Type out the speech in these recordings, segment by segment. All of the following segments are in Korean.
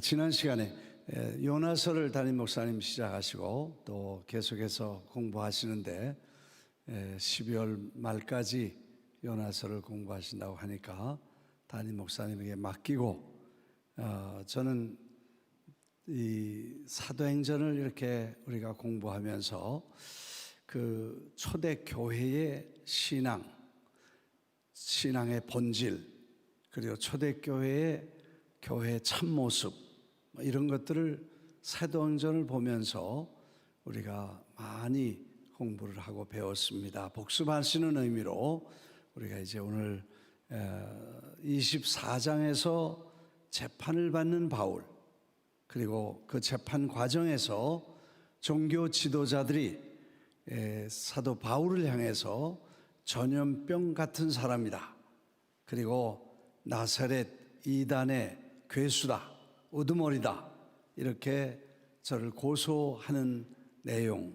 지난 시간에 요나서를 담임 목사님 시작하시고 또 계속해서 공부하시는데 12월 말까지 요나서를 공부하신다고 하니까 담임 목사님에게 맡기고 저는 이 사도행전을 이렇게 우리가 공부하면서 그 초대 교회의 신앙의 본질, 그리고 초대 교회의 참모습, 이런 것들을 사도행전을 보면서 우리가 많이 공부를 하고 배웠습니다. 복습하시는 의미로 우리가 이제 오늘 24장에서 재판을 받는 바울, 그리고 그 재판 과정에서 종교 지도자들이 사도 바울을 향해서 전염병 같은 사람이다, 그리고 나사렛 이단의 괴수다, 우두머리다, 이렇게 저를 고소하는 내용,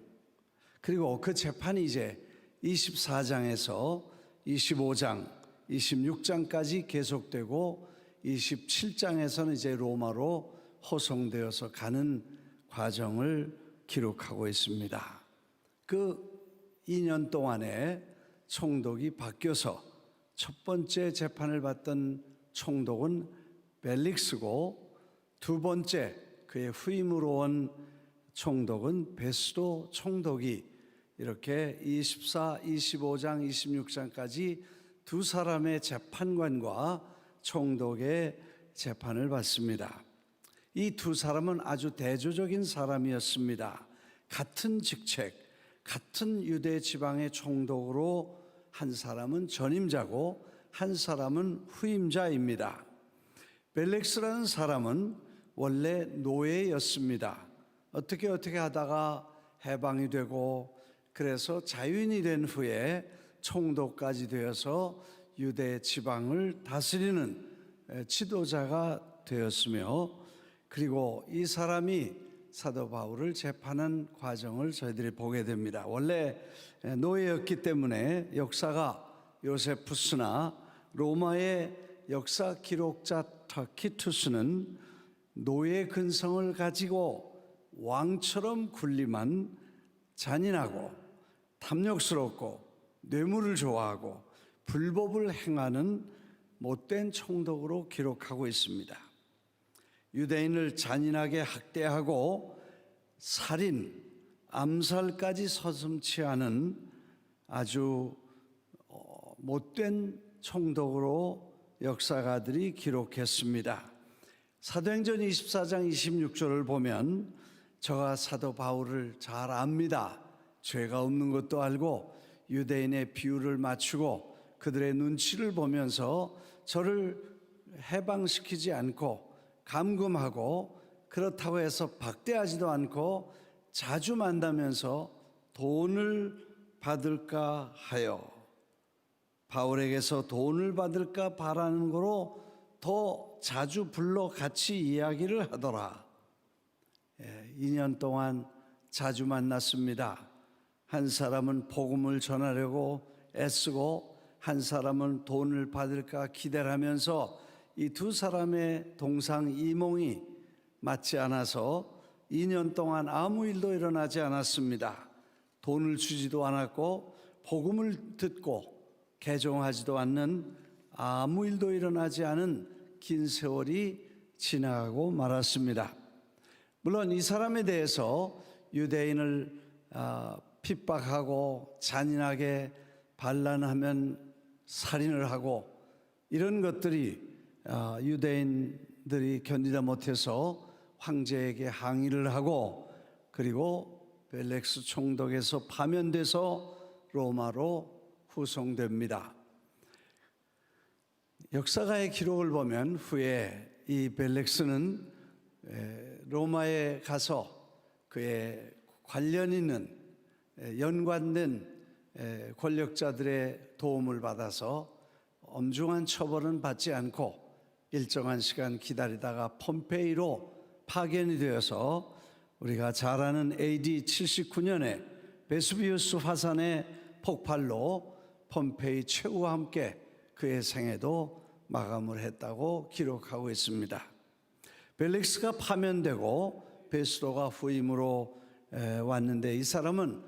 그리고 그 재판이 이제 24장에서 25장, 26장까지 계속되고 27장에서는 이제 로마로 호송되어서 가는 과정을 기록하고 있습니다. 그 2년 동안에 총독이 바뀌어서 첫 번째 재판을 받던 총독은 벨릭스고, 두 번째 그의 후임으로 온 총독은 베스도 총독이 이렇게 24, 25장, 26장까지 두 사람의 재판관과 총독의 재판을 받습니다. 이 두 사람은 아주 대조적인 사람이었습니다. 같은 직책, 같은 유대 지방의 총독으로 한 사람은 전임자고 한 사람은 후임자입니다. 벨릭스라는 사람은 원래 노예였습니다. 어떻게 하다가 해방이 되고 그래서 자유인이 된 후에 총독까지 되어서 유대 지방을 다스리는 지도자가 되었으며, 그리고 이 사람이 사도 바울을 재판한 과정을 저희들이 보게 됩니다. 원래 노예였기 때문에 역사가 요세푸스나 로마의 역사 기록자 타키투스는 노예 근성을 가지고 왕처럼 군림한 잔인하고 탐욕스럽고 뇌물을 좋아하고 불법을 행하는 못된 총독으로 기록하고 있습니다. 유대인을 잔인하게 학대하고 살인, 암살까지 서슴지 않은 아주 못된 총독으로 역사가들이 기록했습니다. 사도행전 24장 26절을 보면 저가 사도 바울을 잘 압니다. 죄가 없는 것도 알고 유대인의 비율을 맞추고 그들의 눈치를 보면서 저를 해방시키지 않고 감금하고, 그렇다고 해서 박대하지도 않고 자주 만나면서 돈을 받을까 하여, 바울에게서 돈을 받을까 바라는 거로 더 자주 불러 같이 이야기를 하더라. 2년 동안 자주 만났습니다. 한 사람은 복음을 전하려고 애쓰고 한 사람은 돈을 받을까 기대를 하면서 이 두 사람의 동상이몽이 맞지 않아서 2년 동안 아무 일도 일어나지 않았습니다. 돈을 주지도 않았고 복음을 듣고 개종하지도 않는, 아무 일도 일어나지 않은 긴 세월이 지나가고 말았습니다. 물론 이 사람에 대해서 유대인을 핍박하고 잔인하게 반란하면 살인을 하고 이런 것들이 유대인들이 견디다 못해서 황제에게 항의를 하고, 그리고 벨릭스 총독에서 파면돼서 로마로 후송됩니다. 역사가의 기록을 보면 후에 이 벨릭스는 로마에 가서 그의 관련 있는 연관된 권력자들의 도움을 받아서 엄중한 처벌은 받지 않고 일정한 시간 기다리다가 폼페이로 파견이 되어서 우리가 잘 아는 AD 79년에 베수비우스 화산의 폭발로 폼페이 최후와 함께 그의 생애도 마감을 했다고 기록하고 있습니다. 벨릭스가 파면되고 베스도가 후임으로 왔는데, 이 사람은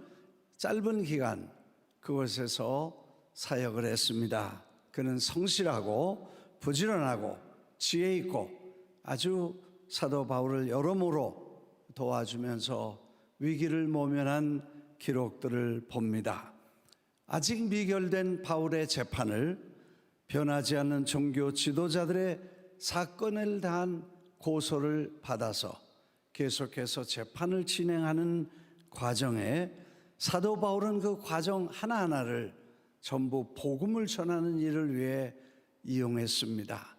짧은 기간 그곳에서 사역을 했습니다. 그는 성실하고 부지런하고 지혜 있고 아주 사도 바울을 여러모로 도와주면서 위기를 모면한 기록들을 봅니다. 아직 미결된 바울의 재판을 변하지 않는 종교 지도자들의 사건을 대한 고소를 받아서 계속해서 재판을 진행하는 과정에 사도 바울은 그 과정 하나하나를 전부 복음을 전하는 일을 위해 이용했습니다.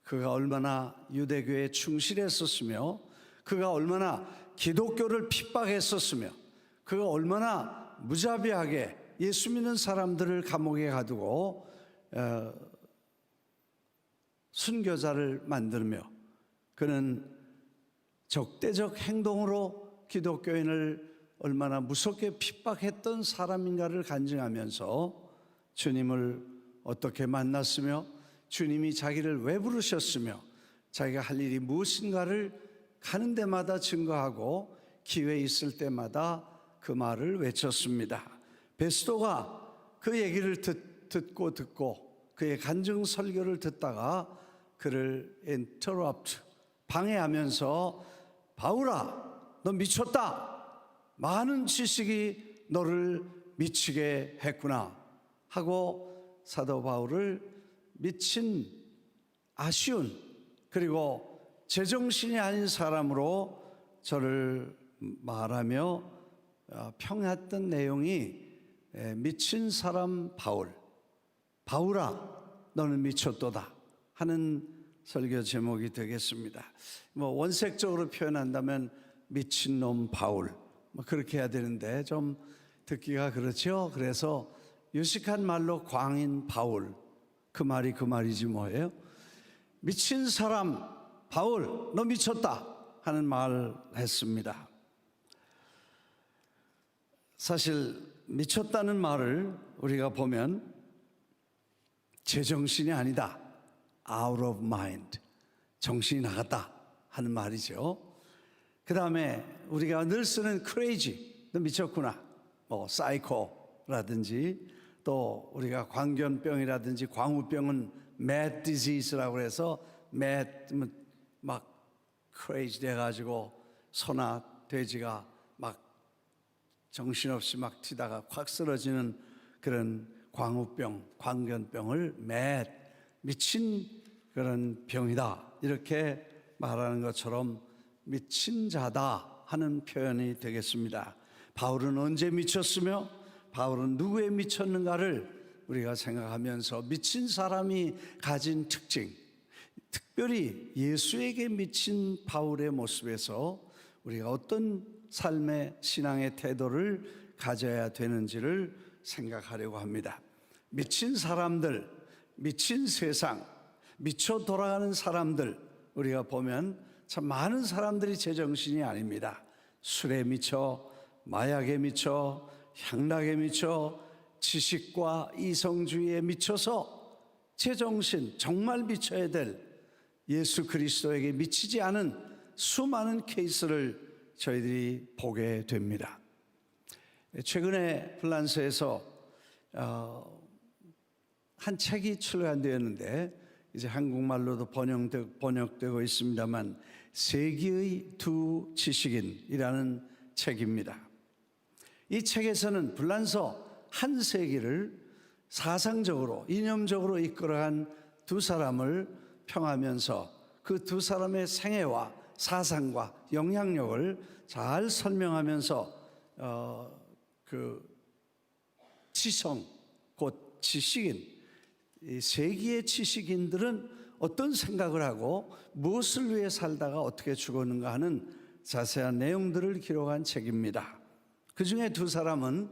그가 얼마나 유대교에 충실했었으며, 그가 얼마나 기독교를 핍박했었으며, 그가 얼마나 무자비하게 예수 믿는 사람들을 감옥에 가두고 순교자를 만들며, 그는 적대적 행동으로 기독교인을 얼마나 무섭게 핍박했던 사람인가를 간증하면서 주님을 어떻게 만났으며, 주님이 자기를 왜 부르셨으며, 자기가 할 일이 무엇인가를 가는 데마다 증거하고 기회 있을 때마다 그 말을 외쳤습니다. 베스도가 그 얘기를 듣고 그의 간증 설교를 듣다가 그를 interrupt, 방해하면서 바울아, 너 미쳤다. 많은 지식이 너를 미치게 했구나 하고 사도 바울을 미친, 아쉬운, 그리고 제정신이 아닌 사람으로 저를 말하며 평했던 내용이 미친 사람 바울, 바울아 너는 미쳤도다 하는 설교 제목이 되겠습니다. 원색적으로 표현한다면 미친놈 바울, 그렇게 해야 되는데 좀 듣기가 그렇죠. 그래서 유식한 말로 광인 바울, 그 말이지 뭐예요? 미친 사람 바울 너 미쳤다 하는 말을 했습니다. 사실 미쳤다는 말을 우리가 보면 제정신이 아니다, out of mind, 정신이 나갔다 하는 말이죠. 그 다음에 우리가 늘 쓰는 crazy, 너 미쳤구나, psycho라든지, 또 우리가 광견병이라든지 광우병은 mad disease라고 해서 mad, 막 crazy 돼가지고 소나 돼지가 막 정신없이 막 튀다가 확 쓰러지는 그런 광우병, 광견병을 mad, 미친 그런 병이다 이렇게 말하는 것처럼 미친 자다 하는 표현이 되겠습니다. 바울은 언제 미쳤으며 바울은 누구에 미쳤는가를 우리가 생각하면서 미친 사람이 가진 특징, 특별히 예수에게 미친 바울의 모습에서 우리가 어떤 삶의 신앙의 태도를 가져야 되는지를 생각하려고 합니다. 미친 사람들, 미친 세상, 미쳐 돌아가는 사람들 우리가 보면 참 많은 사람들이 제정신이 아닙니다. 술에 미쳐, 마약에 미쳐, 향락에 미쳐, 지식과 이성주의에 미쳐서 제정신, 정말 미쳐야 될 예수 그리스도에게 미치지 않은 수많은 케이스를 저희들이 보게 됩니다. 최근에 프랑스에서 한 책이 출간되었는데 이제 한국말로도 번역되고 있습니다만 세기의 두 지식인이라는 책입니다. 이 책에서는 불란서 한 세기를 사상적으로 이념적으로 이끌어간 두 사람을 평하면서 그 두 사람의 생애와 사상과 영향력을 잘 설명하면서 그 지성, 곧 지식인, 이 세기의 지식인들은 어떤 생각을 하고 무엇을 위해 살다가 어떻게 죽었는가 하는 자세한 내용들을 기록한 책입니다. 그 중에 두 사람은,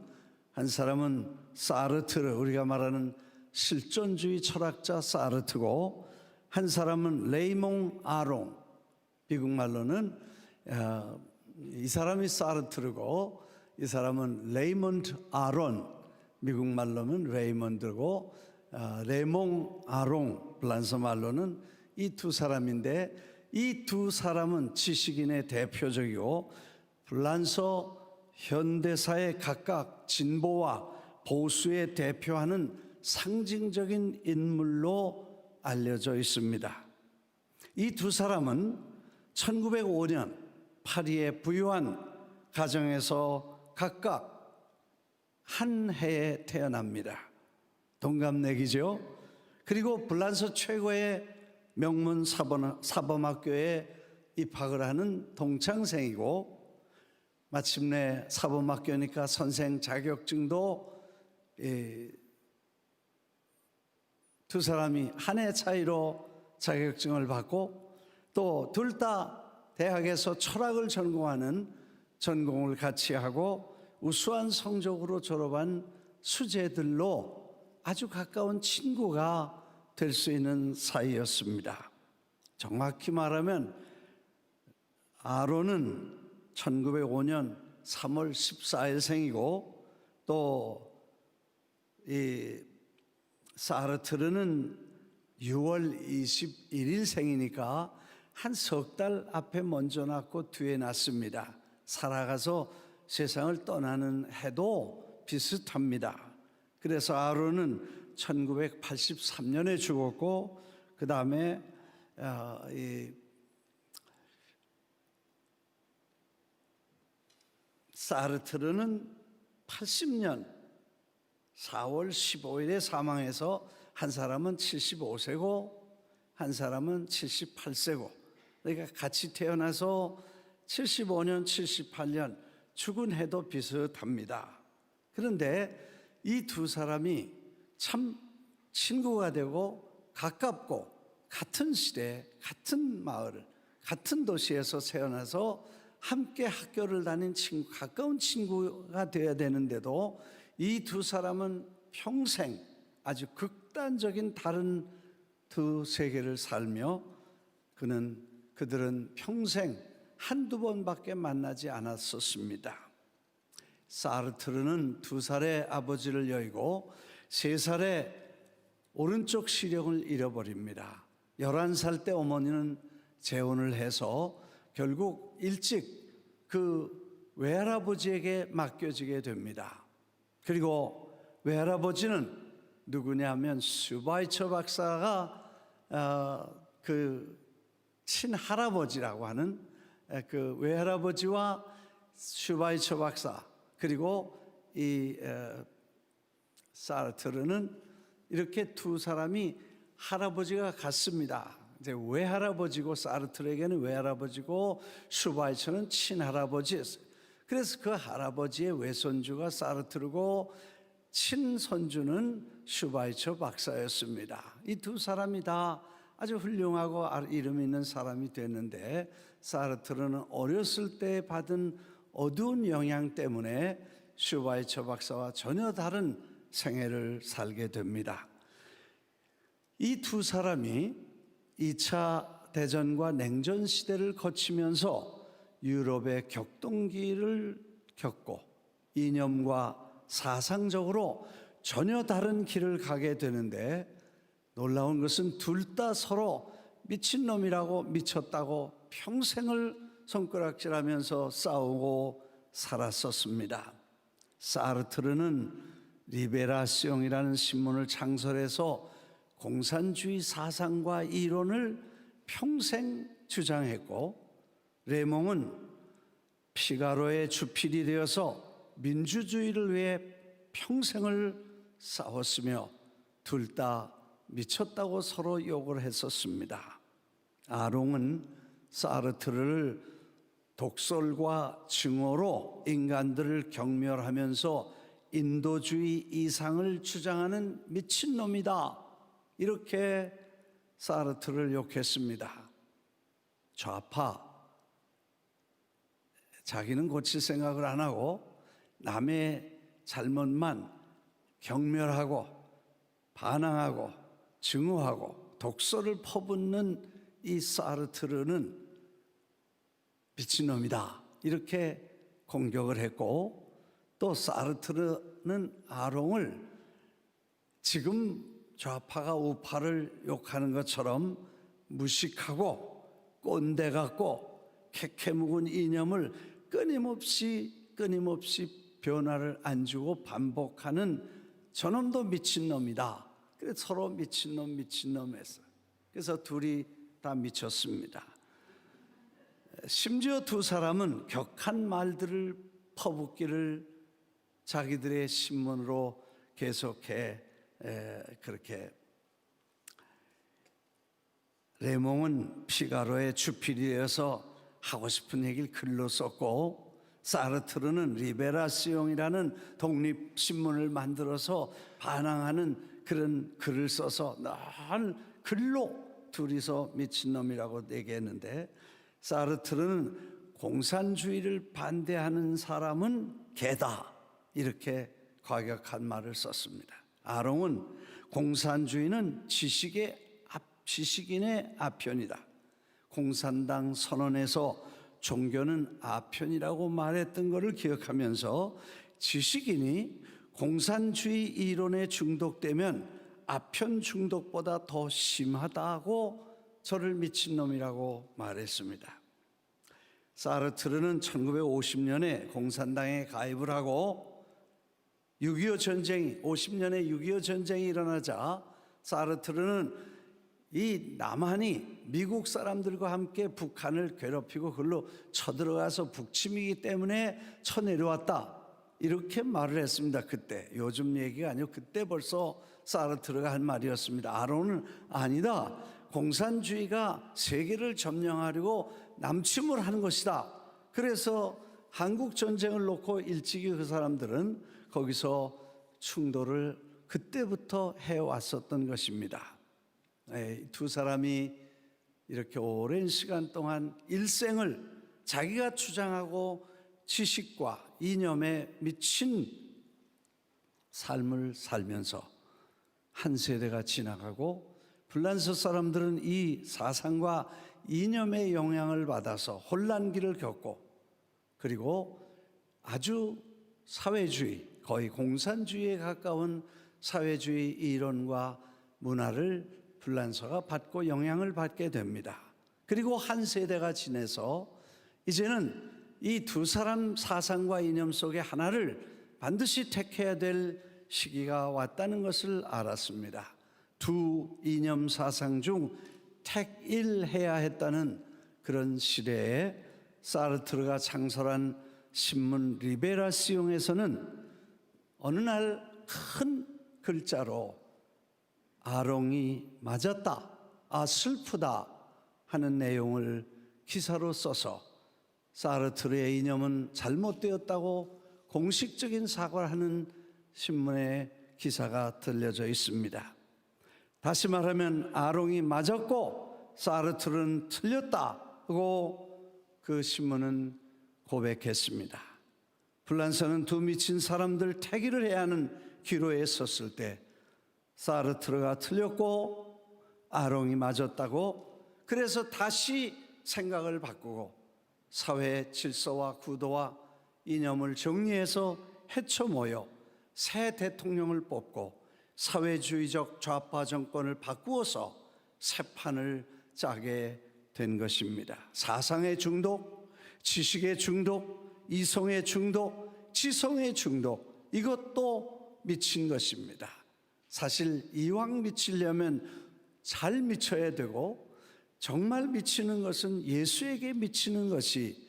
한 사람은 사르트르, 우리가 말하는 실존주의 철학자 사르트고, 한 사람은 레이몽 아롱, 미국 말로는 이 사람이 사르트르고 이 사람은 레이먼드 아론, 미국 말로는 레이먼드고 레몽 아롱, 불란서 말로는 이 두 사람인데 이 두 사람은 지식인의 대표적이고 불란서 현대사의 각각 진보와 보수에 대표하는 상징적인 인물로 알려져 있습니다. 이 두 사람은 1905년 파리의 부유한 가정에서 각각 한 해에 태어납니다. 동갑내기죠. 그리고 불란서 최고의 명문 사범학교에 입학을 하는 동창생이고, 마침내 사범학교니까 선생 자격증도 두 사람이 한 해 차이로 자격증을 받고, 또 둘 다 대학에서 철학을 전공하는 전공을 같이 하고 우수한 성적으로 졸업한 수재들로 아주 가까운 친구가 될 수 있는 사이였습니다. 정확히 말하면 아론은 1905년 3월 14일 생이고, 또 이 사르트르는 6월 21일 생이니까 한 석 달 앞에 먼저 낳고 뒤에 낳습니다. 살아가서 세상을 떠나는 해도 비슷합니다. 그래서 아론은 1983년에 죽었고, 그 다음에 사르트르는 80년 4월 15일에 사망해서 한 사람은 75세고 한 사람은 78세고, 그러니까 같이 태어나서 75년, 78년 죽은 해도 비슷합니다. 그런데 이 두 사람이 참 친구가 되고 가깝고, 같은 시대, 같은 마을, 같은 도시에서 태어나서 함께 학교를 다닌 친구, 가까운 친구가 되어야 되는데도 이 두 사람은 평생 아주 극단적인 다른 두 세계를 살며 그들은 평생 한두 번밖에 만나지 않았었습니다. 사르트르는 2살에 아버지를 여의고 3살에 오른쪽 시력을 잃어버립니다. 11살 때 어머니는 재혼을 해서 결국 일찍 그 외할아버지에게 맡겨지게 됩니다. 그리고 외할아버지는 누구냐면 슈바이처 박사가 그 친할아버지라고 하는 그 외할아버지와 슈바이처 박사, 그리고 이 사르트르는 이렇게 두 사람이 할아버지가 같습니다. 이제 외할아버지고, 사르트르에게는 외할아버지고 슈바이처는 친할아버지였어요. 그래서 그 할아버지의 외손주가 사르트르고 친손주는 슈바이처 박사였습니다. 이 두 사람이 다 아주 훌륭하고 이름 있는 사람이 됐는데, 사르트르는 어렸을 때 받은 어두운 영향 때문에 슈바이처 박사와 전혀 다른 생애를 살게 됩니다. 이 두 사람이 2차 대전과 냉전 시대를 거치면서 유럽의 격동기를 겪고 이념과 사상적으로 전혀 다른 길을 가게 되는데, 놀라운 것은 둘 다 서로 미친놈이라고, 미쳤다고 평생을 손가락질하면서 싸우고 살았었습니다. 사르트르는 리베라시옹이라는 신문을 창설해서 공산주의 사상과 이론을 평생 주장했고, 레몽은 피가로의 주필이 되어서 민주주의를 위해 평생을 싸웠으며 둘 다 미쳤다고 서로 욕을 했었습니다. 아롱은 사르트르를 독설과 증오로 인간들을 경멸하면서 인도주의 이상을 주장하는 미친놈이다, 이렇게 사르트르를 욕했습니다. 좌파, 자기는 고칠 생각을 안 하고 남의 잘못만 경멸하고 반항하고 증오하고 독설을 퍼붓는 이 사르트르는 미친놈이다, 이렇게 공격을 했고, 또 사르트르는 아롱을 지금 좌파가 우파를 욕하는 것처럼 무식하고 꼰대 같고 캐캐 묵은 이념을 끊임없이 변화를 안 주고 반복하는 저놈도 미친놈이다. 그래서 서로 미친놈 했어요. 그래서 둘이 다 미쳤습니다. 심지어 두 사람은 격한 말들을 퍼붓기를 자기들의 신문으로 계속해 그렇게 레몽은 피가로의 주필이어서 하고 싶은 얘기를 글로 썼고, 사르트르는 리베라시옹이라는 독립신문을 만들어서 반항하는 그런 글을 써서 늘 글로 둘이서 미친놈이라고 얘기했는데, 사르트르는 공산주의를 반대하는 사람은 개다, 이렇게 과격한 말을 썼습니다. 아롱은 공산주의는 지식인의 아편이다. 공산당 선언에서 종교는 아편이라고 말했던 것을 기억하면서 지식인이 공산주의 이론에 중독되면 아편 중독보다 더 심하다고 저를 미친놈이라고 말했습니다. 사르트르는 1950년에 공산당에 가입을 하고 50년에 6.25 전쟁이 일어나자 사르트르는 이 남한이 미국 사람들과 함께 북한을 괴롭히고 그걸로 쳐들어가서 북침이기 때문에 쳐내려왔다, 이렇게 말을 했습니다. 그때, 요즘 얘기가 아니고 그때 벌써 사르트르가 한 말이었습니다. 아론은 아니다, 공산주의가 세계를 점령하려고 남침을 하는 것이다. 그래서 한국 전쟁을 놓고 일찍이 그 사람들은 거기서 충돌을 그때부터 해왔었던 것입니다. 두 사람이 이렇게 오랜 시간 동안 일생을 자기가 주장하고 지식과 이념에 미친 삶을 살면서 한 세대가 지나가고, 불란서 사람들은 이 사상과 이념의 영향을 받아서 혼란기를 겪고, 그리고 아주 사회주의, 거의 공산주의에 가까운 사회주의 이론과 문화를 불란서가 받고 영향을 받게 됩니다. 그리고 한 세대가 지내서 이제는 이 두 사람 사상과 이념 속에 하나를 반드시 택해야 될 시기가 왔다는 것을 알았습니다. 두 이념 사상 중 택일해야 했다는 그런 시대에 사르트르가 창설한 신문 리베라시옹에서는 어느 날 큰 글자로 아롱이 맞았다, 슬프다 하는 내용을 기사로 써서 사르트르의 이념은 잘못되었다고 공식적인 사과를 하는 신문의 기사가 들려져 있습니다. 다시 말하면 아롱이 맞았고 사르트르는 틀렸다고 그 신문은 고백했습니다. 불란서는 두 미친 사람들 택일을 해야 하는 기로에 섰을 때 사르트르가 틀렸고 아롱이 맞았다고, 그래서 다시 생각을 바꾸고 사회 질서와 구도와 이념을 정리해서 헤쳐 모여 새 대통령을 뽑고 사회주의적 좌파 정권을 바꾸어서 새 판을 짜게 된 것입니다. 사상의 중독, 지식의 중독, 이성의 중독, 지성의 중독, 이것도 미친 것입니다. 사실 이왕 미치려면 잘 미쳐야 되고, 정말 미치는 것은 예수에게 미치는 것이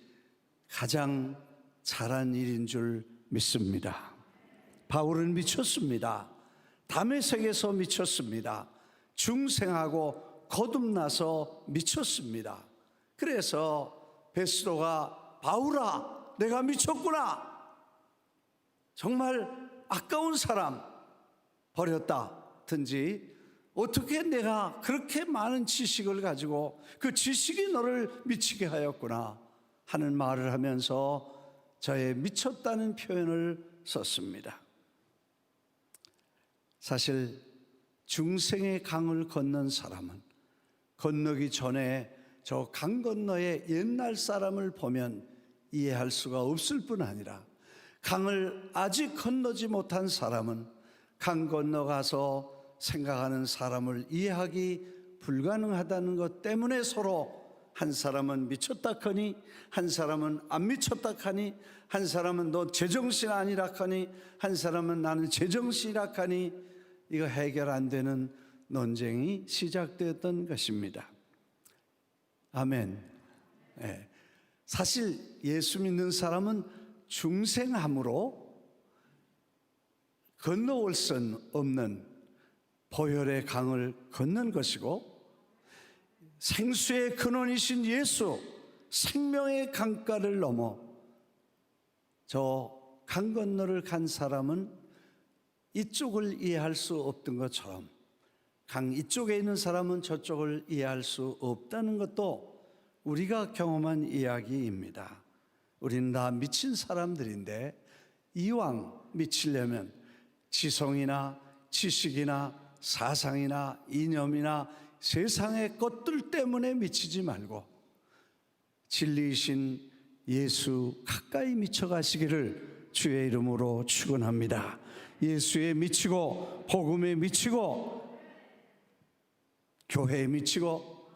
가장 잘한 일인 줄 믿습니다. 바울은 미쳤습니다. 다메섹에서 미쳤습니다. 중생하고 거듭나서 미쳤습니다. 그래서 베스도가 바울아, 내가 미쳤구나, 정말 아까운 사람 버렸다든지, 어떻게 내가 그렇게 많은 지식을 가지고 그 지식이 너를 미치게 하였구나 하는 말을 하면서 저의 미쳤다는 표현을 썼습니다. 사실 중생의 강을 건넌 사람은 건너기 전에 저 강 건너의 옛날 사람을 보면 이해할 수가 없을 뿐 아니라, 강을 아직 건너지 못한 사람은 강 건너가서 생각하는 사람을 이해하기 불가능하다는 것 때문에 서로 한 사람은 미쳤다 하니, 한 사람은 안 미쳤다 하니, 한 사람은 너 제정신 아니라 하니, 한 사람은 나는 제정신이라 하니, 이거 해결 안 되는 논쟁이 시작되었던 것입니다. 아멘. 네. 사실 예수 믿는 사람은 중생함으로 건너올 수 없는 보혈의 강을 건넌 것이고, 생수의 근원이신 예수, 생명의 강가를 넘어 저 강 건너를 간 사람은 이쪽을 이해할 수 없던 것처럼 강 이쪽에 있는 사람은 저쪽을 이해할 수 없다는 것도 우리가 경험한 이야기입니다. 우리는 다 미친 사람들인데, 이왕 미치려면 지성이나 지식이나 사상이나 이념이나 세상의 것들 때문에 미치지 말고 진리이신 예수 가까이 미쳐가시기를 주의 이름으로 축원합니다. 예수에 미치고, 복음에 미치고, 교회에 미치고,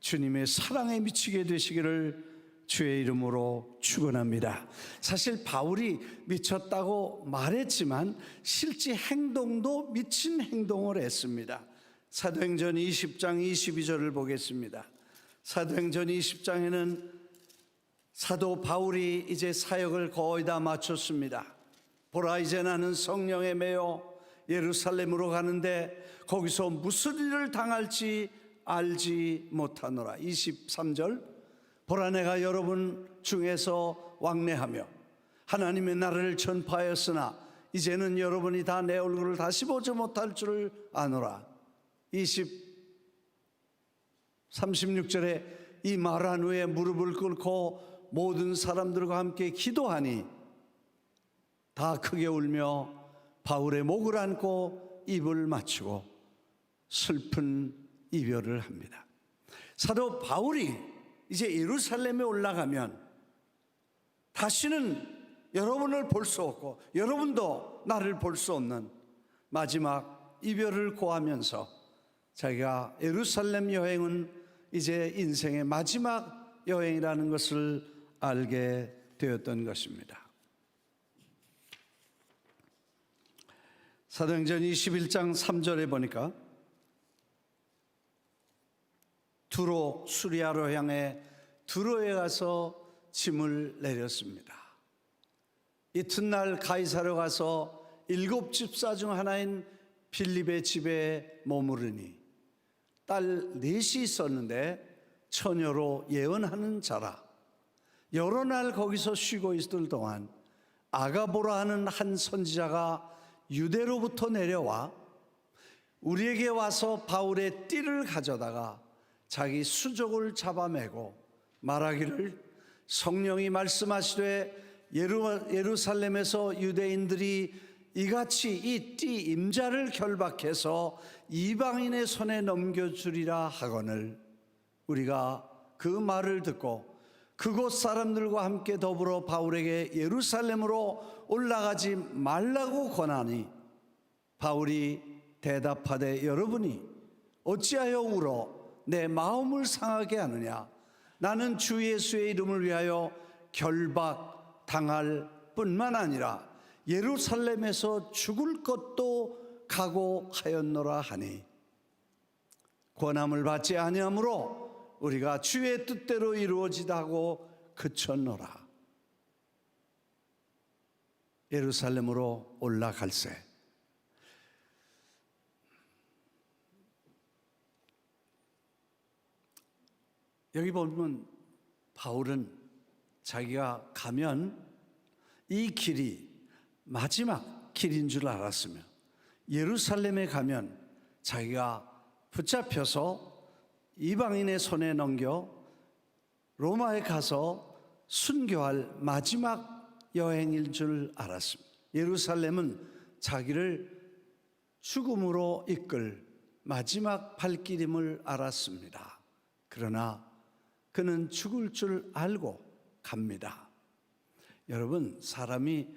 주님의 사랑에 미치게 되시기를 주의 이름으로 축원합니다. 사실 바울이 미쳤다고 말했지만 실제 행동도 미친 행동을 했습니다. 사도행전 20장 22절을 보겠습니다. 사도행전 20장에는 사도 바울이 이제 사역을 거의 다 마쳤습니다. 보라, 이제 나는 성령에 매여 예루살렘으로 가는데 거기서 무슨 일을 당할지 알지 못하노라. 23절, 보라, 내가 여러분 중에서 왕래하며 하나님의 나라를 전파하였으나 이제는 여러분이 다 내 얼굴을 다시 보지 못할 줄을 아노라. 36절에 이 말한 후에 무릎을 꿇고 모든 사람들과 함께 기도하니 다 크게 울며 바울의 목을 안고 입을 맞추고 슬픈 이별을 합니다. 사도 바울이 이제 예루살렘에 올라가면 다시는 여러분을 볼 수 없고 여러분도 나를 볼 수 없는 마지막 이별을 고하면서 자기가 예루살렘 여행은 이제 인생의 마지막 여행이라는 것을 알게 되었던 것입니다. 사도행전 21장 3절에 보니까 두로, 수리아로 향해 두로에 가서 짐을 내렸습니다. 이튿날 가이사로 가서 7 집사 중 하나인 빌립의 집에 머무르니 딸 넷이 있었는데 처녀로 예언하는 자라. 여러 날 거기서 쉬고 있을 동안 아가보라 하는 한 선지자가 유대로부터 내려와 우리에게 와서 바울의 띠를 가져다가 자기 수족을 잡아매고 말하기를, 성령이 말씀하시되 예루살렘에서 유대인들이 이같이 이 띠 임자를 결박해서 이방인의 손에 넘겨주리라 하거늘 우리가 그 말을 듣고 그곳 사람들과 함께 더불어 바울에게 예루살렘으로 올라가지 말라고 권하니, 바울이 대답하되 여러분이 어찌하여 울어 내 마음을 상하게 하느냐. 나는 주 예수의 이름을 위하여 결박 당할 뿐만 아니라 예루살렘에서 죽을 것도 각오하였노라 하니, 권함을 받지 아니하므로 우리가 주의 뜻대로 이루어지다 하고 그쳤노라. 예루살렘으로 올라갈세. 여기 보면 바울은 자기가 가면 이 길이 마지막 길인 줄 알았으며, 예루살렘에 가면 자기가 붙잡혀서 이방인의 손에 넘겨 로마에 가서 순교할 마지막 여행일 줄 알았습니다. 예루살렘은 자기를 죽음으로 이끌 마지막 발길임을 알았습니다. 그러나 그는 죽을 줄 알고 갑니다. 여러분, 사람이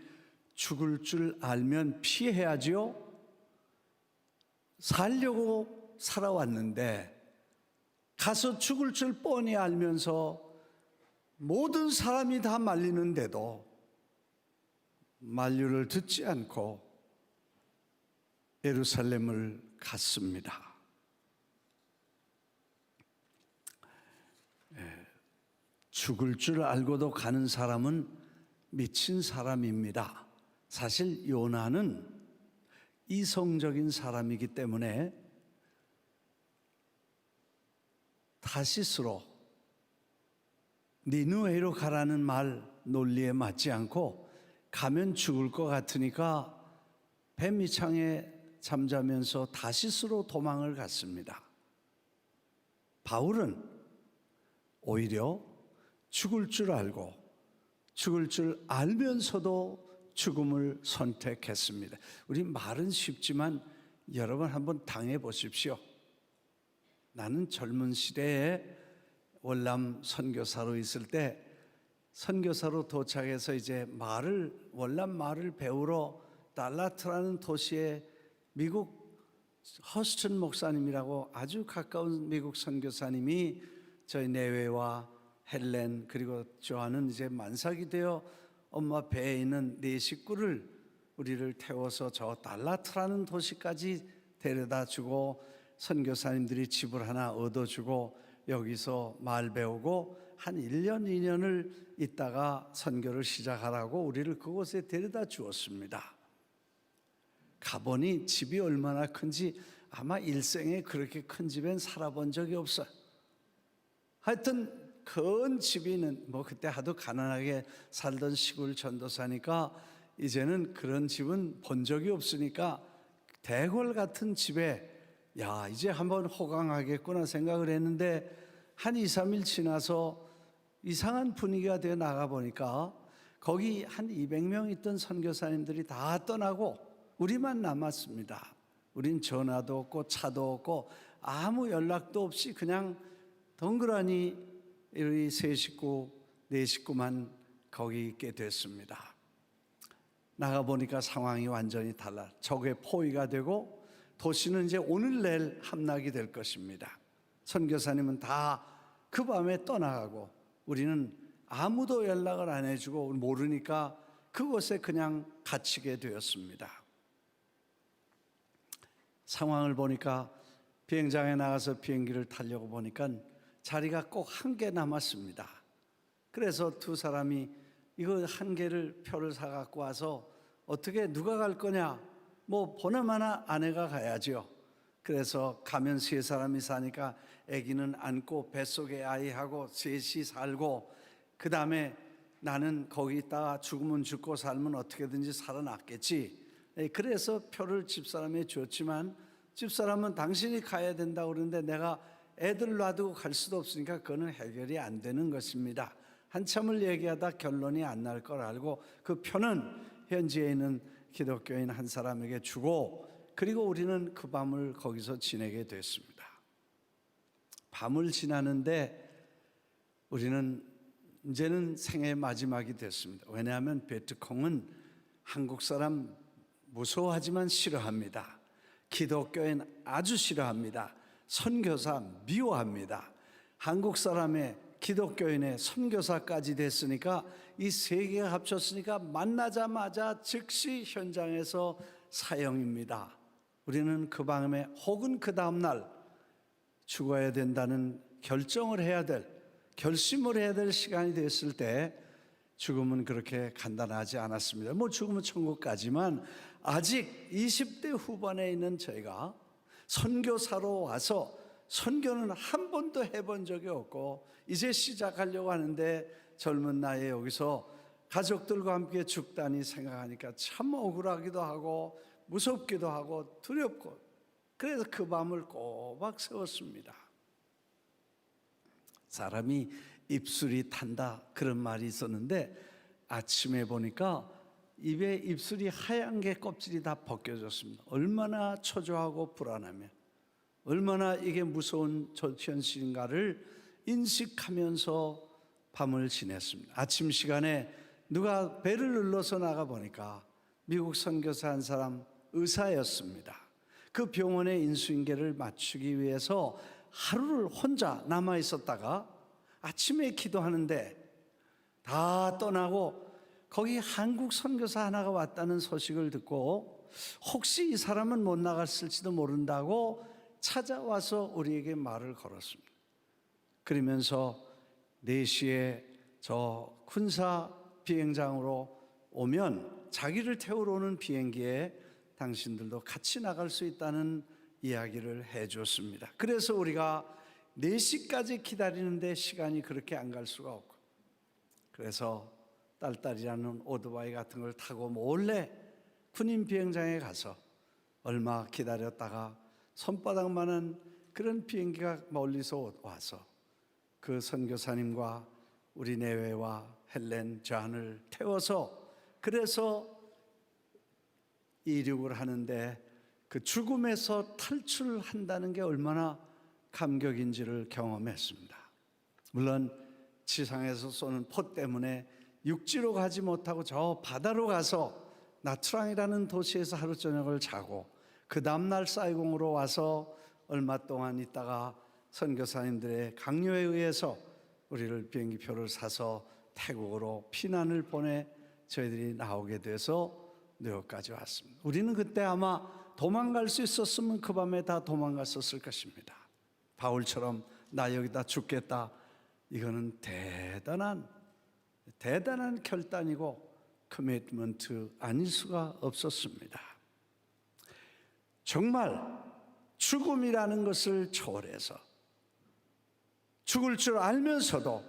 죽을 줄 알면 피해야지요. 살려고 살아왔는데 가서 죽을 줄 뻔히 알면서 모든 사람이 다 말리는데도 만류를 듣지 않고 예루살렘을 갔습니다. 죽을 줄 알고도 가는 사람은 미친 사람입니다. 사실 요나는 이성적인 사람이기 때문에 타시스로 니느웨로 가라는 말 논리에 맞지 않고 가면 죽을 것 같으니까 배 밑창에 잠자면서 다시스로 도망을 갔습니다. 바울은 오히려 죽을 줄 알고 죽을 줄 알면서도 죽음을 선택했습니다. 우리 말은 쉽지만 여러분 한번 당해 보십시오. 나는 젊은 시대에 월남 선교사로 있을 때 선교사로 도착해서 이제 월남 말을 배우러 달라트라는 도시에 미국 허스튼 목사님이라고 아주 가까운 미국 선교사님이 저희 내외와 헬렌 그리고 저와는 이제 만삭이 되어 엄마 배에 있는 네 식구를 우리를 태워서 저 달라트라는 도시까지 데려다 주고 선교사님들이 집을 하나 얻어주고 여기서 말 배우고 한 1년 2년을 있다가 선교를 시작하라고 우리를 그곳에 데려다 주었습니다. 가보니 집이 얼마나 큰지 아마 일생에 그렇게 큰 집엔 살아본 적이 없어요. 하여튼 큰 집이 있는 그때 하도 가난하게 살던 시골 전도사니까 이제는 그런 집은 본 적이 없으니까 대궐 같은 집에 이제 한번 호강하겠구나 생각을 했는데 한 2, 3일 지나서 이상한 분위기가 되어 나가보니까 거기 한 200명 있던 선교사님들이 다 떠나고 우리만 남았습니다. 우린 전화도 없고 차도 없고 아무 연락도 없이 그냥 덩그러니 우리 세 식구, 네 식구만 거기 있게 됐습니다. 나가보니까 상황이 완전히 달라. 적의 포위가 되고 도시는 이제 오늘 내일 함락이 될 것입니다. 선교사님은 다 그 밤에 떠나가고 우리는 아무도 연락을 안 해주고 모르니까 그곳에 그냥 갇히게 되었습니다. 상황을 보니까 비행장에 나가서 비행기를 타려고 보니까 자리가 꼭 한 개 남았습니다. 그래서 두 사람이 이거 한 개를 표를 사갖고 와서 어떻게 누가 갈 거냐? 보나마나 아내가 가야죠. 그래서 가면 세 사람이 사니까 아기는 안고 뱃속에 아이하고 셋이 살고 그 다음에 나는 거기 있다가 죽으면 죽고 살면 어떻게든지 살아났겠지. 그래서 표를 집사람에 줬지만 집사람은 당신이 가야 된다고 그러는데 내가 애들 놔두고 갈 수도 없으니까 그거는 해결이 안 되는 것입니다. 한참을 얘기하다 결론이 안 날 걸 알고 그 표는 현지에 있는 기독교인 한 사람에게 주고 그리고 우리는 그 밤을 거기서 지내게 됐습니다. 밤을 지나는데 우리는 이제는 생애 마지막이 됐습니다. 왜냐하면 베트콩은 한국 사람 무서워하지만 싫어합니다. 기독교인 아주 싫어합니다. 선교사 미워합니다. 한국 사람의 기독교인의 선교사까지 됐으니까 이 세 개가 합쳤으니까 만나자마자 즉시 현장에서 사형입니다. 우리는 그 밤에 혹은 그 다음날 죽어야 된다는 결정을 해야 될, 결심을 해야 될 시간이 됐을 때 죽음은 그렇게 간단하지 않았습니다. 죽음은 천국까지만 아직 20대 후반에 있는 저희가 선교사로 와서 선교는 한 번도 해본 적이 없고 이제 시작하려고 하는데 젊은 나이에 여기서 가족들과 함께 죽다니 생각하니까 참 억울하기도 하고 무섭기도 하고 두렵고 그래서 그 밤을 꼬박 세웠습니다. 사람이 입술이 탄다 그런 말이 있었는데 아침에 보니까 입에 입술이 하얀 게 껍질이 다 벗겨졌습니다. 얼마나 초조하고 불안하면 얼마나 이게 무서운 현실인가를 인식하면서 밤을 지냈습니다. 아침 시간에 누가 배를 눌러서 나가보니까 미국 선교사 한 사람 의사였습니다. 그 병원의 인수인계를 맞추기 위해서 하루를 혼자 남아 있었다가 아침에 기도하는데 다 떠나고 거기 한국 선교사 하나가 왔다는 소식을 듣고 혹시 이 사람은 못 나갔을지도 모른다고 찾아와서 우리에게 말을 걸었습니다. 그러면서 4시에 저 군사 비행장으로 오면 자기를 태우러 오는 비행기에 당신들도 같이 나갈 수 있다는 이야기를 해줬습니다. 그래서 우리가 4시까지 기다리는데 시간이 그렇게 안 갈 수가 없고, 그래서 딸딸이라는 오토바이 같은 걸 타고 몰래 군인 비행장에 가서 얼마 기다렸다가 손바닥만한 그런 비행기가 멀리서 와서 그 선교사님과 우리 내외와 헬렌 잔을 태워서, 그래서 이륙을 하는데 그 죽음에서 탈출한다는 게 얼마나 감격인지를 경험했습니다. 물론 지상에서 쏘는 포 때문에 육지로 가지 못하고 저 바다로 가서 나트랑이라는 도시에서 하루 저녁을 자고 그 다음날 사이공으로 와서 얼마 동안 있다가 선교사님들의 강요에 의해서 우리를 비행기표를 사서 태국으로 피난을 보내 저희들이 나오게 돼서 뉴욕까지 왔습니다. 우리는 그때 아마 도망갈 수 있었으면 그 밤에 다 도망갔었을 것입니다. 바울처럼 나 여기다 죽겠다, 이거는 대단한 결단이고 커미트먼트 아닐 수가 없었습니다. 정말 죽음이라는 것을 초월해서 죽을 줄 알면서도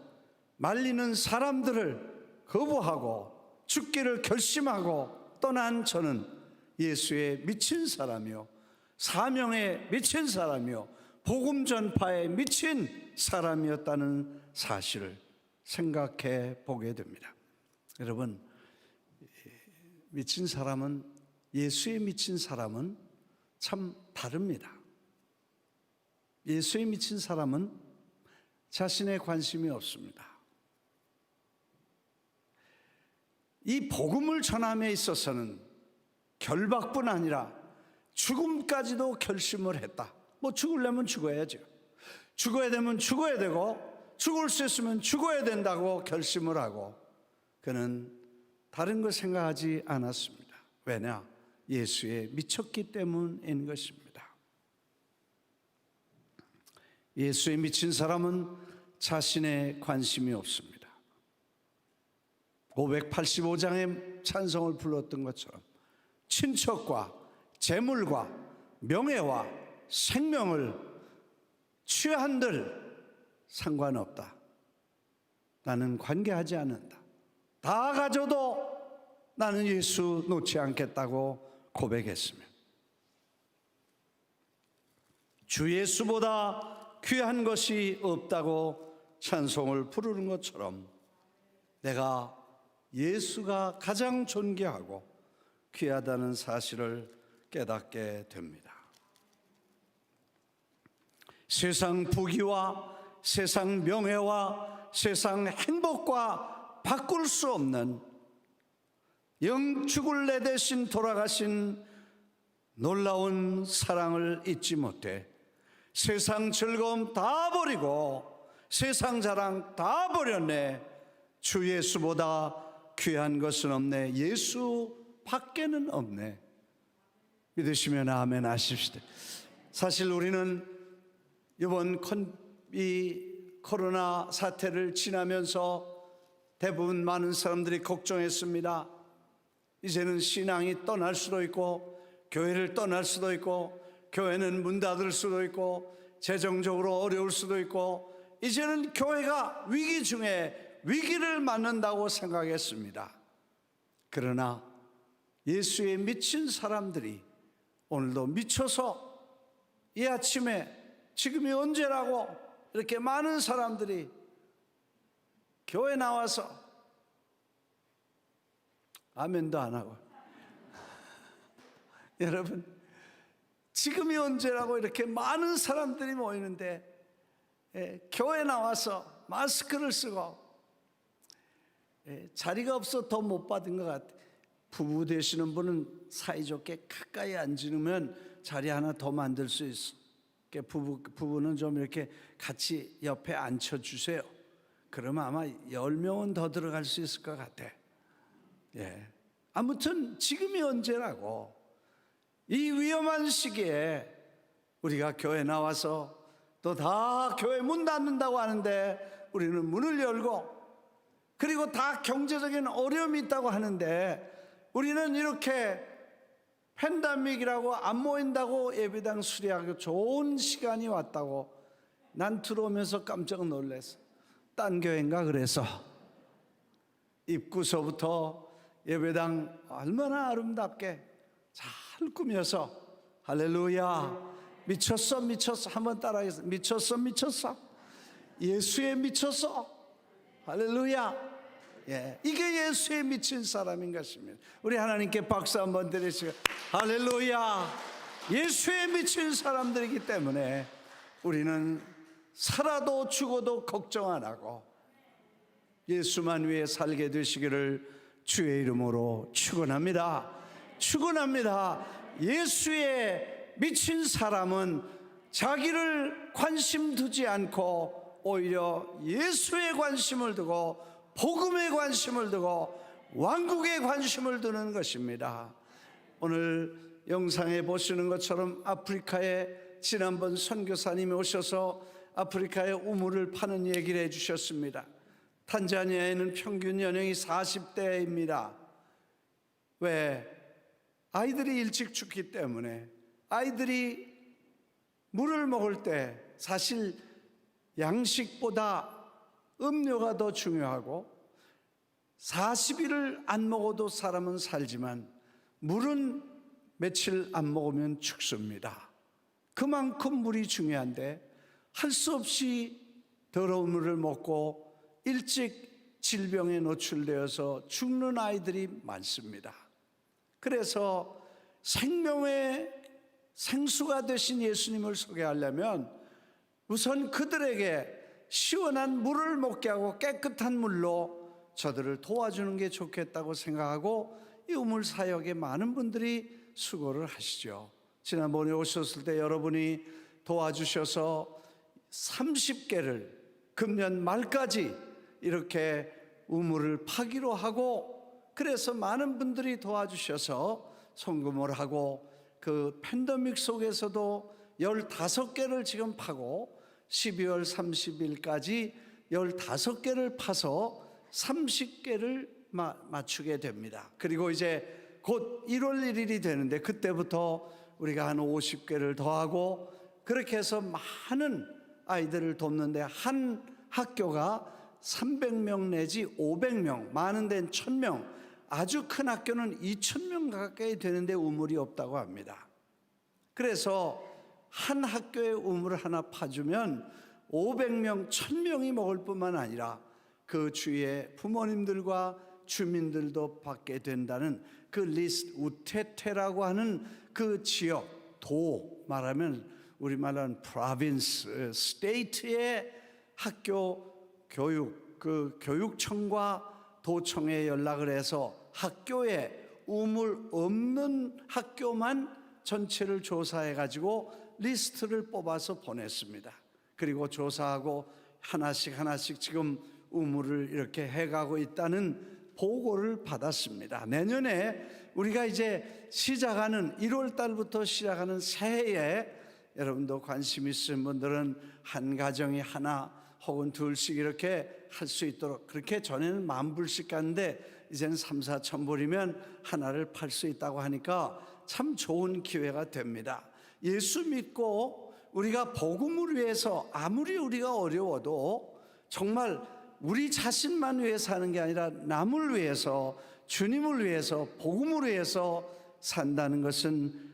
말리는 사람들을 거부하고 죽기를 결심하고 떠난 저는 예수에 미친 사람이요, 사명에 미친 사람이요, 복음 전파에 미친 사람이었다는 사실을 생각해 보게 됩니다. 여러분, 미친 사람은, 예수에 미친 사람은 참 다릅니다. 예수에 미친 사람은 자신의 관심이 없습니다. 이 복음을 전함에 있어서는 결박뿐 아니라 죽음까지도 결심을 했다. 뭐 죽으려면 죽어야죠. 죽어야 되면 죽어야 되고, 죽을 수 있으면 죽어야 된다고 결심을 하고, 그는 다른 거 생각하지 않았습니다. 왜냐? 예수에 미쳤기 때문인 것입니다. 예수에 미친 사람은 자신의 관심이 없습니다. 585장의 찬송을 불렀던 것처럼 친척과 재물과 명예와 생명을 취한들 상관없다. 나는 관계하지 않는다. 다 가져도 나는 예수 놓지 않겠다고 고백했으며, 주 예수보다 귀한 것이 없다고 찬송을 부르는 것처럼 내가 예수가 가장 존귀하고 귀하다는 사실을 깨닫게 됩니다. 세상 부귀와 세상 명예와 세상 행복과 바꿀 수 없는 영축을 내 대신 돌아가신 놀라운 사랑을 잊지 못해 세상 즐거움 다 버리고 세상 자랑 다 버렸네. 주 예수보다 귀한 것은 없네. 예수 밖에는 없네. 믿으시면 아멘 하십시다. 사실 우리는 이번 이 코로나 사태를 지나면서 대부분 많은 사람들이 걱정했습니다. 이제는 신앙이 떠날 수도 있고, 교회를 떠날 수도 있고, 교회는 문 닫을 수도 있고, 재정적으로 어려울 수도 있고, 이제는 교회가 위기 중에 위기를 맞는다고 생각했습니다. 그러나 예수에 미친 사람들이 오늘도 미쳐서 이 아침에 지금이 언제라고 이렇게 많은 사람들이 교회 나와서 아멘도 안 하고 여러분, 지금이 언제라고 이렇게 많은 사람들이 모이는데 교회 나와서 마스크를 쓰고 자리가 없어 더 못 받은 것 같아요. 부부 되시는 분은 사이좋게 가까이 앉으면 자리 하나 더 만들 수 있어. 부부는 좀 이렇게 같이 옆에 앉혀주세요. 그러면 아마 10명은 더 들어갈 수 있을 것 같아. 예. 아무튼 지금이 언제라고. 이 위험한 시기에 우리가 교회 나와서 또 다 교회 문 닫는다고 하는데 우리는 문을 열고, 그리고 다 경제적인 어려움이 있다고 하는데 우리는 이렇게 팬데믹이라고 안 모인다고 예배당 수리하고 좋은 시간이 왔다고. 난 들어오면서 깜짝 놀랐어. 딴 교회인가 그래서. 입구서부터 예배당 얼마나 아름답게 잘 꾸며서, 할렐루야, 미쳤어 미쳤어, 한번 따라하겠습니다. 미쳤어 예수에 미쳤어, 할렐루야. 예, 이게 예수에 미친 사람인 것입니다. 우리 하나님께 박수 한번 드리시고, 할렐루야. 예수에 미친 사람들이기 때문에 우리는 살아도 죽어도 걱정 안 하고 예수만 위해 살게 되시기를 주의 이름으로 축원합니다. 축원합니다. 예수에 미친 사람은 자기를 관심 두지 않고 오히려 예수에 관심을 두고 복음에 관심을 두고 왕국에 관심을 두는 것입니다. 오늘 영상에 보시는 것처럼 아프리카에 지난번 선교사님이 오셔서 아프리카의 우물을 파는 얘기를 해주셨습니다. 탄자니아에는 평균 연령이 40대입니다. 왜? 아이들이 일찍 죽기 때문에. 아이들이 물을 먹을 때 사실 양식보다 음료가 더 중요하고 40일을 안 먹어도 사람은 살지만 물은 며칠 안 먹으면 죽습니다. 그만큼 물이 중요한데 할 수 없이 더러운 물을 먹고 일찍 질병에 노출되어서 죽는 아이들이 많습니다. 그래서 생명의 생수가 되신 예수님을 소개하려면 우선 그들에게 시원한 물을 먹게 하고 깨끗한 물로 저들을 도와주는 게 좋겠다고 생각하고 이 우물 사역에 많은 분들이 수고를 하시죠. 지난번에 오셨을 때 여러분이 도와주셔서 30개를 금년 말까지 이렇게 우물을 파기로 하고, 그래서 많은 분들이 도와주셔서 송금을 하고 그 팬데믹 속에서도 15개를 지금 파고 12월 30일까지 15개를 파서 30개를 맞추게 됩니다. 그리고 이제 곧 1월 1일이 되는데 그때부터 우리가 한 50개를 더하고 그렇게 해서 많은 아이들을 돕는데 한 학교가 300명 내지 500명, 많은 데는 1000명, 아주 큰 학교는 2000명 가까이 되는데 우물이 없다고 합니다. 그래서 한 학교에 우물을 하나 파주면 500명, 1000명이 먹을 뿐만 아니라 그 주위에 부모님들과 주민들도 받게 된다는 그 리스트, 우테테라고 하는 그 지역, 도 말하면 우리말로는 프로빈스, 스테이트의 학교 교육, 그 교육청과 도청에 연락을 해서 학교에 우물 없는 학교만 전체를 조사해 가지고 리스트를 뽑아서 보냈습니다. 그리고 조사하고 하나씩 지금 우물을 이렇게 해가고 있다는 보고를 받았습니다. 내년에 우리가 이제 시작하는 1월 달부터 시작하는 새해에 여러분도 관심 있으신 분들은 한 가정이 하나 혹은 둘씩 이렇게 할 수 있도록, 그렇게 전에는 10,000불씩 갔는데 이제는 3-4천 불이면 하나를 팔 수 있다고 하니까 참 좋은 기회가 됩니다. 예수 믿고 우리가 복음을 위해서 아무리 우리가 어려워도 정말 우리 자신만 위해 사는 게 아니라 남을 위해서, 주님을 위해서, 복음을 위해서 산다는 것은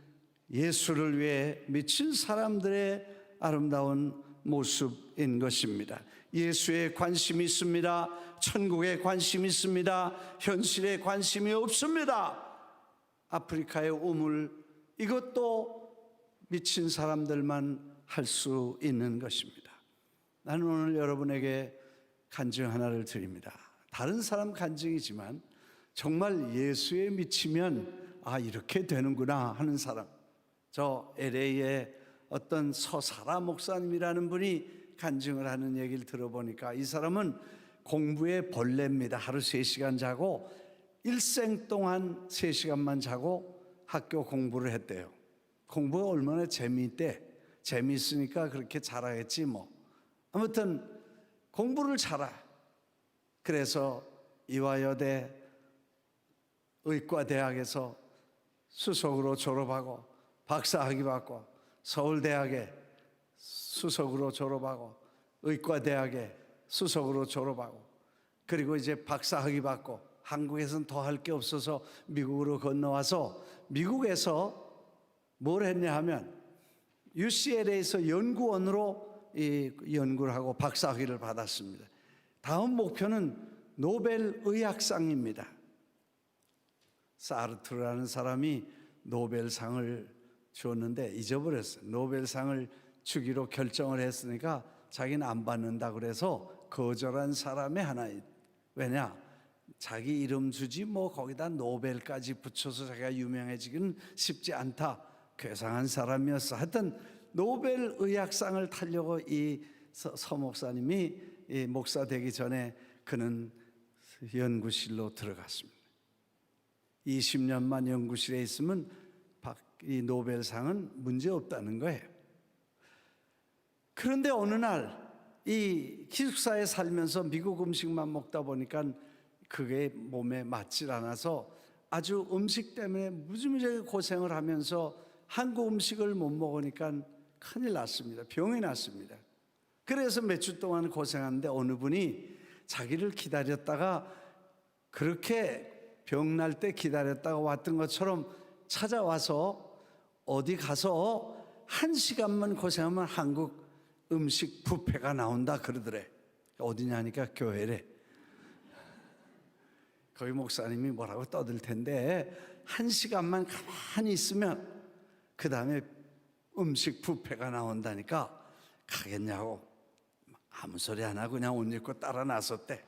예수를 위해 미친 사람들의 아름다운 모습인 것입니다. 예수에 관심이 있습니다. 천국에 관심이 있습니다. 현실에 관심이 없습니다. 아프리카의 우물, 이것도 미친 사람들만 할 수 있는 것입니다. 나는 오늘 여러분에게 간증 하나를 드립니다. 다른 사람 간증이지만 정말 예수에 미치면 아 이렇게 되는구나 하는 사람. 저 LA에 어떤 서사라 목사님이라는 분이 간증을 하는 얘기를 들어보니까 이 사람은 공부의 벌레입니다. 하루 3시간 자고 일생 동안 3시간만 자고 학교 공부를 했대요. 공부가 얼마나 재미있으니까 그렇게 잘하겠지 뭐. 아무튼 공부를 잘해. 그래서 이화여대 의과대학에서 수석으로 졸업하고 박사학위 받고 서울대학에 수석으로 졸업하고 의과대학에 수석으로 졸업하고 그리고 이제 박사학위 받고 한국에서는 더 할 게 없어서 미국으로 건너와서 미국에서 뭘 했냐 하면 UCLA에서 연구원으로 연구를 하고 박사학위를 받았습니다. 다음 목표는 노벨 의학상입니다. 사르트르라는 사람이 노벨상을 주었는데 잊어버렸어요. 노벨상을 주기로 결정을 했으니까 자기는 안 받는다 그래서 거절한 사람의 하나. 왜냐? 자기 이름 주지 뭐 거기다 노벨까지 붙여서 자기가 유명해지기는 쉽지 않다. 괴상한 사람이었어. 하여튼 노벨 의학상을 타려고 이 서 목사님이 목사 되기 전에 그는 연구실로 들어갔습니다. 20년만 연구실에 있으면 이 노벨상은 문제 없다는 거예요. 그런데 어느 날 이 기숙사에 살면서 미국 음식만 먹다 보니까 그게 몸에 맞질 않아서 아주 음식 때문에 무지무지하게 고생을 하면서 한국 음식을 못 먹으니까 큰일 났습니다. 병이 났습니다. 그래서 몇 주 동안 고생하는데 어느 분이 자기를 기다렸다가 그렇게 병날 때 기다렸다가 왔던 것처럼 찾아와서 어디 가서 1시간만 고생하면 한국 음식 뷔페가 나온다 그러더래. 어디냐니까 교회래. 거기 목사님이 뭐라고 떠들 텐데 1시간만 가만히 있으면 그 다음에 음식 뷔페가 나온다니까 가겠냐고 아무 소리 안 하고 그냥 옷 입고 따라 나섰대.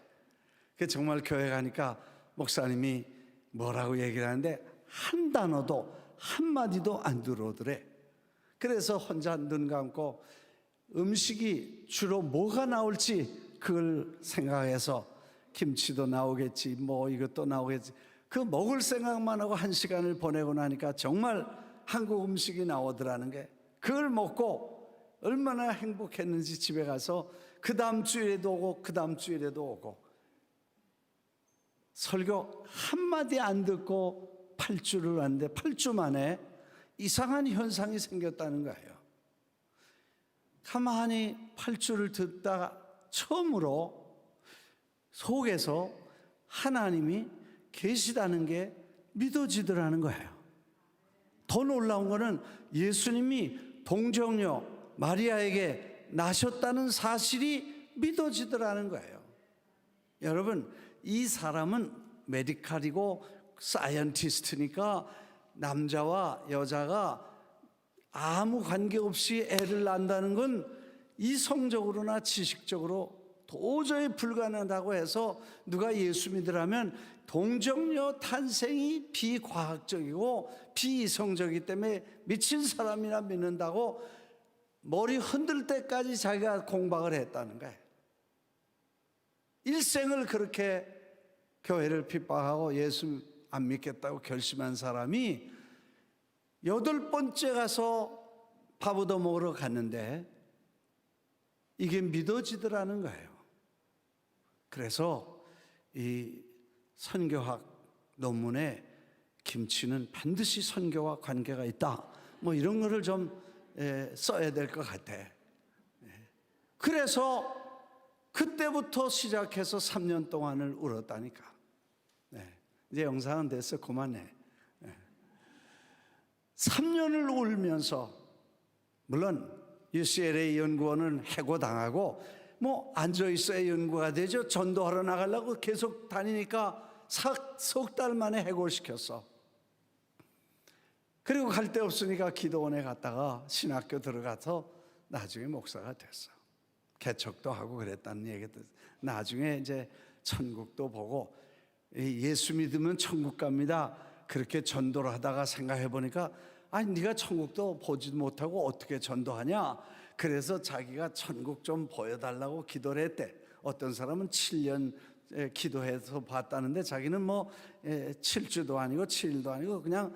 그 정말 교회 가니까 목사님이 뭐라고 얘기를 하는데 한 단어도 한마디도 안 들어오더래. 그래서 혼자 눈 감고 음식이 주로 뭐가 나올지 그걸 생각해서 김치도 나오겠지 뭐 이것도 나오겠지 그 먹을 생각만 하고 1시간을 보내고 나니까 정말 한국 음식이 나오더라는 게 그걸 먹고 얼마나 행복했는지 집에 가서 그 다음 주일에도 오고 그 다음 주일에도 오고 설교 한마디 안 듣고 8주를 왔는데 8주 만에 이상한 현상이 생겼다는 거예요. 가만히 8주를 듣다가 처음으로 속에서 하나님이 계시다는 게 믿어지더라는 거예요. 더 놀라운 거는 예수님이 동정녀 마리아에게 나셨다는 사실이 믿어지더라는 거예요. 여러분, 이 사람은 메디칼이고 사이언티스트니까 남자와 여자가 아무 관계없이 애를 낳는다는 건 이성적으로나 지식적으로 도저히 불가능하다고 해서 누가 예수 믿으라면 동정녀 탄생이 비과학적이고 비이성적이기 때문에 미친 사람이나 믿는다고 머리 흔들 때까지 자기가 공박을 했다는 거예요. 일생을 그렇게 교회를 핍박하고 예수 안 믿겠다고 결심한 사람이 8번째 가서 밥 얻어 먹으러 갔는데 이게 믿어지더라는 거예요. 그래서 이 선교학 논문에 김치는 반드시 선교와 관계가 있다 뭐 이런 거를 좀 써야 될 것 같아. 그래서 그때부터 시작해서 3년 동안을 울었다니까. 이제 영상은 됐어. 그만해. 3년을 울면서 물론 UCLA 연구원은 해고당하고 뭐 앉아있어야 연구가 되죠. 전도하러 나가려고 계속 다니니까 석 달 만에 해고시켰어. 그리고 갈 데 없으니까 기도원에 갔다가 신학교 들어가서 나중에 목사가 됐어. 개척도 하고 그랬다는 얘기도. 나중에 이제 천국도 보고 예수 믿으면 천국 갑니다. 그렇게 전도를 하다가 생각해 보니까 아니 네가 천국도 보지 못하고 어떻게 전도하냐? 그래서 자기가 천국 좀 보여달라고 기도를 했대. 어떤 사람은 7년 기도해서 봤다는데 자기는 뭐 7주도 아니고 7일도 아니고 그냥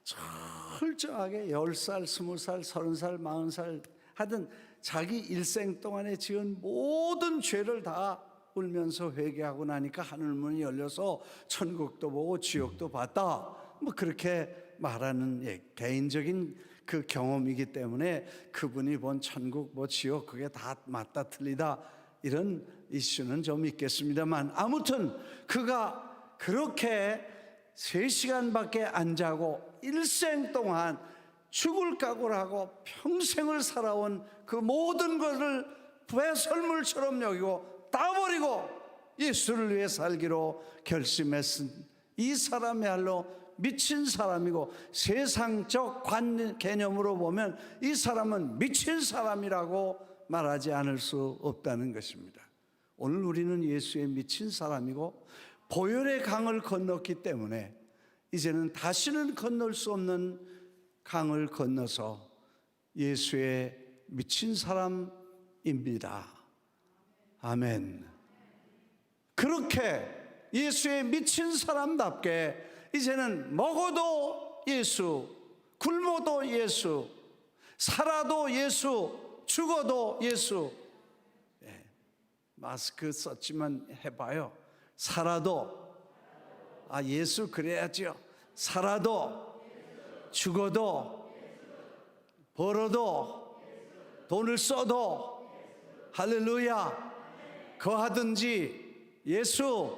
철저하게 10살, 20살, 30살, 40살 하든 자기 일생 동안에 지은 모든 죄를 다 울면서 회개하고 나니까 하늘문이 열려서 천국도 보고 지옥도 봤다. 뭐 그렇게 말하는 개인적인 그 경험이기 때문에 그분이 본 천국 뭐 지옥 그게 다 맞다 틀리다 이런 이슈는 좀 있겠습니다만, 아무튼 그가 그렇게 3시간밖에 안 자고 일생 동안 죽을 각오를 하고 평생을 살아온 그 모든 것을 배설물처럼 여기고 다 버리고 예수를 위해 살기로 결심했은 이 사람이야말로 미친 사람이고, 세상적 개념으로 보면 이 사람은 미친 사람이라고 말하지 않을 수 없다는 것입니다. 오늘 우리는 예수의 미친 사람이고 보혈의 강을 건넜기 때문에 이제는 다시는 건널 수 없는 강을 건너서 예수의 미친 사람입니다. 아멘. 그렇게 예수의 미친 사람답게 이제는 먹어도 예수, 굶어도 예수, 살아도 예수, 죽어도 예수. 마스크 썼지만 해봐요. 살아도 예수 그래야죠. 살아도, 죽어도, 벌어도, 돈을 써도, 할렐루야. 거하든지 예수,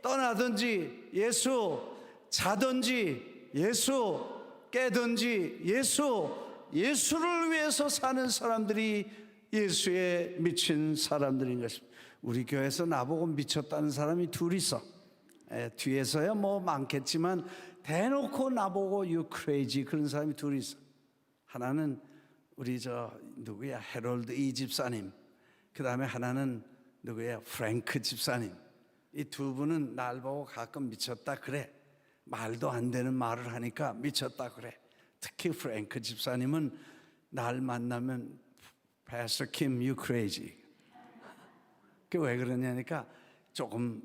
떠나든지 예수, 자든지 예수, 깨든지 예수, 예수를 위해서 사는 사람들이 예수에 미친 사람들인 것입니다. 우리 교회에서 나보고 미쳤다는 사람이 둘 있어. 뒤에서야 뭐 많겠지만 대놓고 나보고 you crazy 그런 사람이 둘 있어. 하나는 우리 누구야, 해롤드 이 집사님, 그 다음에 하나는 누구야, 프랭크 집사님. 이 두 분은 날 보고 가끔 미쳤다 그래. 말도 안 되는 말을 하니까 미쳤다 그래. 특히 프랭크 집사님은 날 만나면 Pastor Kim, you crazy. 그게 왜 그러냐니까, 조금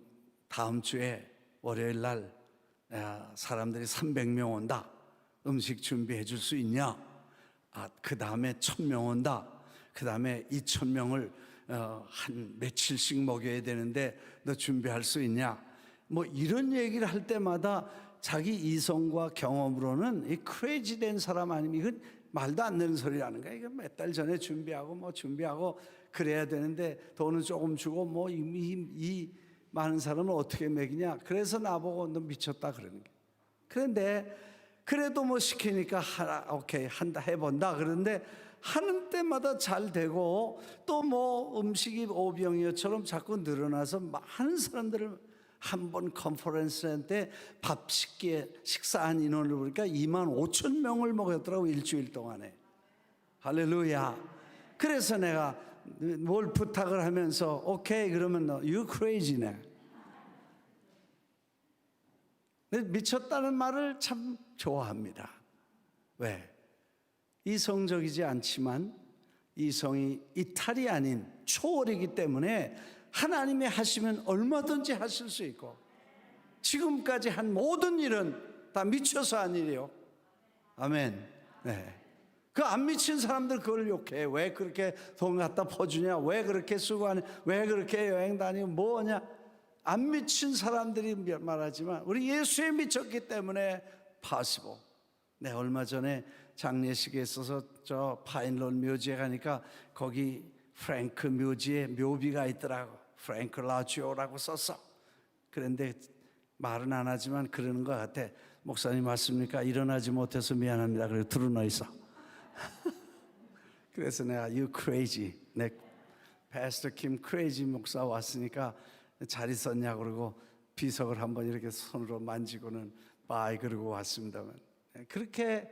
다음 주에 월요일 날 사람들이 300명 온다. 음식 준비해 줄 수 있냐? 그 다음에 1000명 온다. 그 다음에 2000명을 한 며칠씩 먹여야 되는데 너 준비할 수 있냐? 뭐 이런 얘기를 할 때마다 자기 이성과 경험으로는 이 크레이지 된 사람 아니면 이건 말도 안 되는 소리라는 거야. 이거 몇 달 전에 준비하고 그래야 되는데 돈은 조금 주고 뭐 이 많은 사람은 어떻게 먹이냐. 그래서 나보고 너 미쳤다 그러는 거야. 그런데 그래도 뭐 시키니까 오케이 한다 해본다. 그런데 하는 때마다 잘 되고 또 뭐 음식이 오병이어처럼 자꾸 늘어나서 많은 사람들을 한 번 컨퍼런스 때 밥 식사한 인원을 보니까 25,000명을 먹였더라고, 일주일 동안에. 할렐루야. 그래서 내가 뭘 부탁을 하면서 오케이 그러면 너 you crazy네. 미쳤다는 말을 참 좋아합니다. 왜? 이성적이지 않지만 이성이 이탈이 아닌 초월이기 때문에 하나님이 하시면 얼마든지 하실 수 있고, 지금까지 한 모든 일은 다 미쳐서 한 일이요. 아멘. 네. 그 안 미친 사람들 그걸 욕해. 왜 그렇게 돈 갖다 퍼주냐? 왜 그렇게 수고하냐? 왜 그렇게 여행 다니고 뭐냐? 안 미친 사람들이 말하지만 우리 예수에 미쳤기 때문에 possible. 네, 얼마 전에 장례식에 있어서 저 파인롤 묘지에 가니까 거기 프랭크 묘지에 묘비가 있더라고. 프랭크 라지오라고 썼어. 그런데 말은 안 하지만 그러는 것 같아. 목사님 맞습니까? 일어나지 못해서 미안합니다. 그래서 들어놓아 있어. 그래서 내가 you crazy. 내 Pastor Kim crazy 목사 왔으니까 잘 있었냐 그러고 비석을 한번 이렇게 손으로 만지고는 바이 그러고 왔습니다만, 그렇게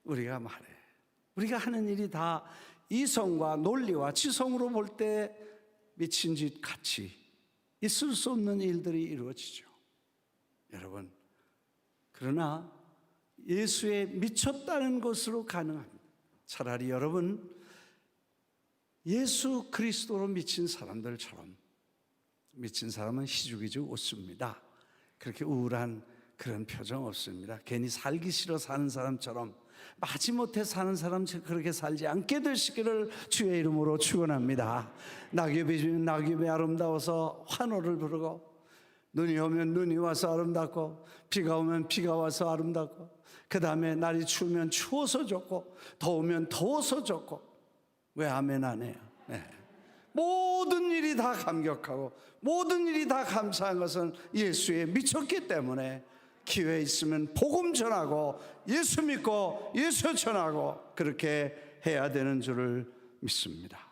우리가 말해. 우리가 하는 일이 다 이성과 논리와 지성으로 볼 때 미친 짓 같이 있을 수 없는 일들이 이루어지죠. 여러분, 그러나 예수에 미쳤다는 것으로 가능합니다. 차라리 여러분 예수 그리스도로 미친 사람들처럼, 미친 사람은 희죽희죽 웃습니다. 그렇게 우울한 그런 표정 없습니다. 괜히 살기 싫어 사는 사람처럼, 마지못해 사는 사람처럼 그렇게 살지 않게 되시기를 주의 이름으로 축원합니다. 낙엽이 아름다워서 환호를 부르고, 눈이 오면 눈이 와서 아름답고, 비가 오면 비가 와서 아름답고, 그 다음에 날이 추우면 추워서 좋고, 더우면 더워서 좋고. 왜 아멘 안 해요? 네. 모든 일이 다 감격하고 모든 일이 다 감사한 것은 예수에 미쳤기 때문에 기회 있으면 복음 전하고 예수 믿고 예수 전하고 그렇게 해야 되는 줄을 믿습니다.